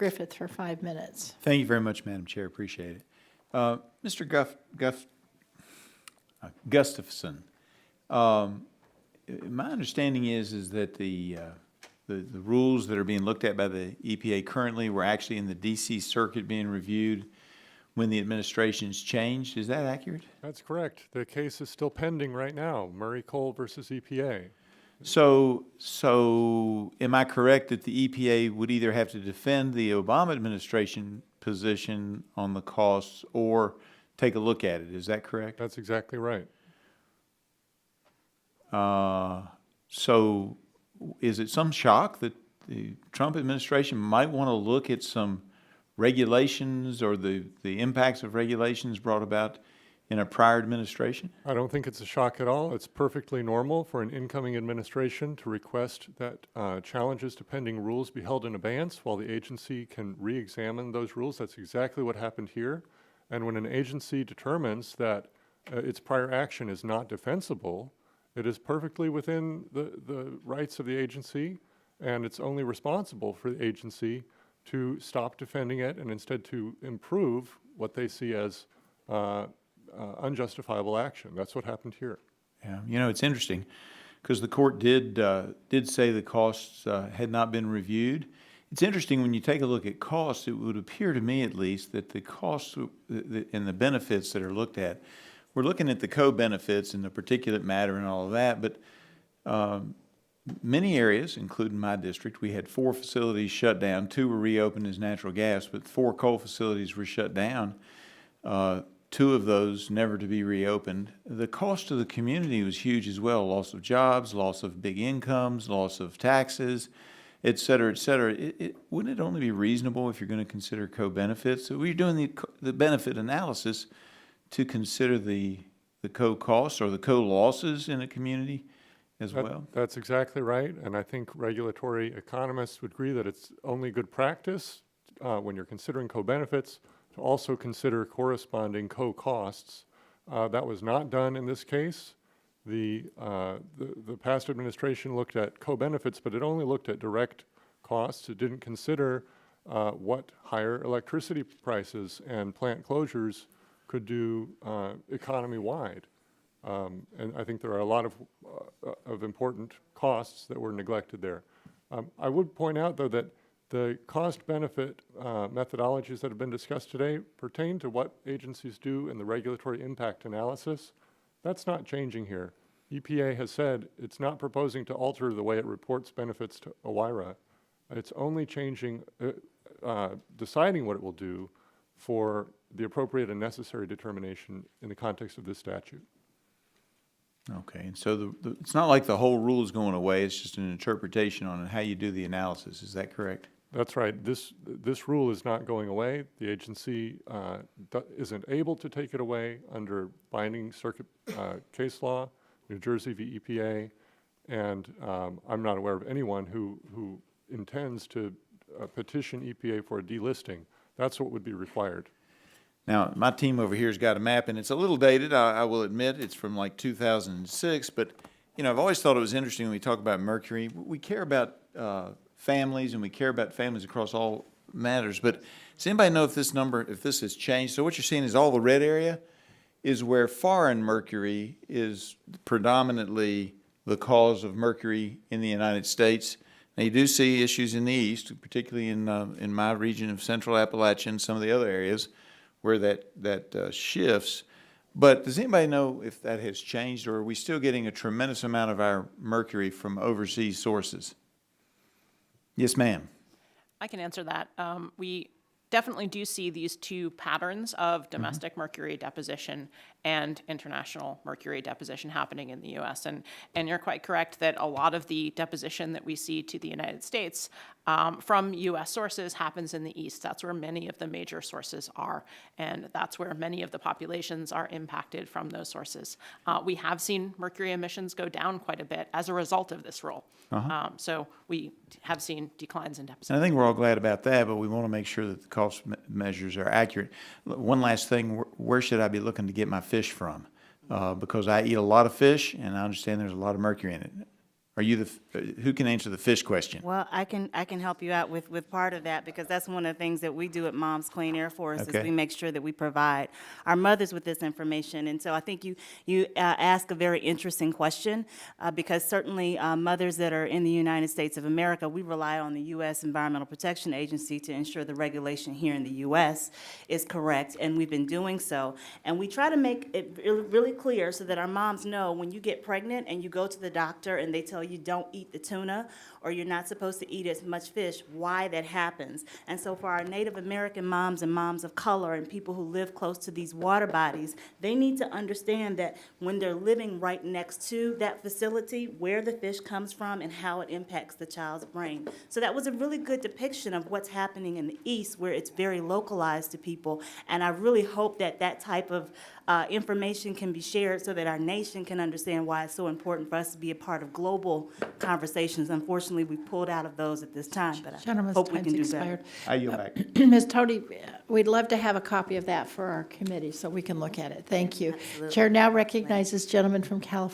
Griffith for 5 minutes. Thank you very much, Madam Chair. Appreciate it. Mr. Gustafson, my understanding is that the rules that are being looked at by the EPA currently were actually in the D.C. Circuit being reviewed when the administration's changed. Is that accurate? That's correct. The case is still pending right now, Murray Cole versus EPA. So am I correct that the EPA would either have to defend the Obama administration position on the costs or take a look at it? Is that correct? That's exactly right. So is it some shock that the Trump administration might want to look at some regulations or the impacts of regulations brought about in a prior administration? I don't think it's a shock at all. It's perfectly normal for an incoming administration to request that challenges to pending rules be held in abeyance while the agency can re-examine those rules. That's exactly what happened here. And when an agency determines that its prior action is not defensible, it is perfectly within the rights of the agency, and it's only responsible for the agency to stop defending it and instead to improve what they see as unjustifiable action. That's what happened here. Yeah, you know, it's interesting because the court did say the costs had not been reviewed. It's interesting when you take a look at costs, it would appear to me at least that the costs and the benefits that are looked at, we're looking at the co-benefits and the particulate matter and all of that, but many areas, including my district, we had 4 facilities shut down. 2 were reopened as natural gas, but 4 coal facilities were shut down. 2 of those never to be reopened. The cost to the community was huge as well. Loss of jobs, loss of big incomes, loss of taxes, et cetera, et cetera. Wouldn't it only be reasonable if you're going to consider co-benefits? So we're doing the benefit analysis to consider the co-costs or the co-losses in a community as well? That's exactly right, and I think regulatory economists would agree that it's only good practice when you're considering co-benefits to also consider corresponding co-costs. That was not done in this case. The past administration looked at co-benefits, but it only looked at direct costs. It didn't consider what higher electricity prices and plant closures could do economy-wide. And I think there are a lot of important costs that were neglected there. I would point out, though, that the cost-benefit methodologies that have been discussed today pertain to what agencies do in the regulatory impact analysis. That's not changing here. EPA has said it's not proposing to alter the way it reports benefits to OIRA. It's only changing, deciding what it will do for the appropriate and necessary determination in the context of this statute. Okay, and so it's not like the whole rule is going away. It's just an interpretation on how you do the analysis. Is that correct? That's right. This rule is not going away. The agency isn't able to take it away under binding circuit case law, New Jersey v. EPA, and I'm not aware of anyone who intends to petition EPA for a delisting. That's what would be required. Now, my team over here has got a map, and it's a little dated, I will admit. It's from like 2006, but, you know, I've always thought it was interesting when we talk about mercury. We care about families, and we care about families across all matters, but does anybody know if this has changed? So what you're seeing is all the red area is where foreign mercury is predominantly the cause of mercury in the United States. Now, you do see issues in the east, particularly in my region of Central Appalachia and some of the other areas where that shifts. But does anybody know if that has changed, or are we still getting a tremendous amount of our mercury from overseas sources? Yes, ma'am. I can answer that. We definitely do see these 2 patterns of domestic mercury deposition and international mercury deposition happening in the U.S. And you're quite correct that a lot of the deposition that we see to the United States from U.S. sources happens in the East. That's where many of the major sources are, and that's where many of the populations are impacted from those sources. We have seen mercury emissions go down quite a bit as a result of this rule. So we have seen declines in deposition. And I think we're all glad about that, but we want to make sure that the cost measures are accurate. One last thing, where should I be looking to get my fish from? Because I eat a lot of fish, and I understand there's a lot of mercury in it. Are you who can answer the fish question? Well, I can help you out with part of that, because that's one of the things that we do at Moms Clean Air Force, Okay. is we make sure that we provide our mothers with this information. And so I think you ask a very interesting question, because certainly mothers that are in the United States of America, we rely on the U.S. Environmental Protection Agency to ensure the regulation here in the U.S. is correct, and we've been doing so. And we try to make it really clear so that our moms know when you get pregnant and you go to the doctor and they tell you don't eat the tuna, or you're not supposed to eat as much fish, why that happens. And so for our Native American moms and moms of color and people who live close to these water bodies, they need to understand that when they're living right next to that facility, where the fish comes from and how it impacts the child's brain. So that was a really good depiction of what's happening in the East, where it's very localized to people. And I really hope that that type of information can be shared so that our nation can understand why it's so important for us to be a part of global conversations. Unfortunately, we pulled out of those at this time, but I Gentleman's hope we time's can do expired. better. I yield back. Ms. Tody, we'd love to have a copy of that for our committee so we can look at it. Thank you. Absolutely. Chair now recognizes gentleman from California.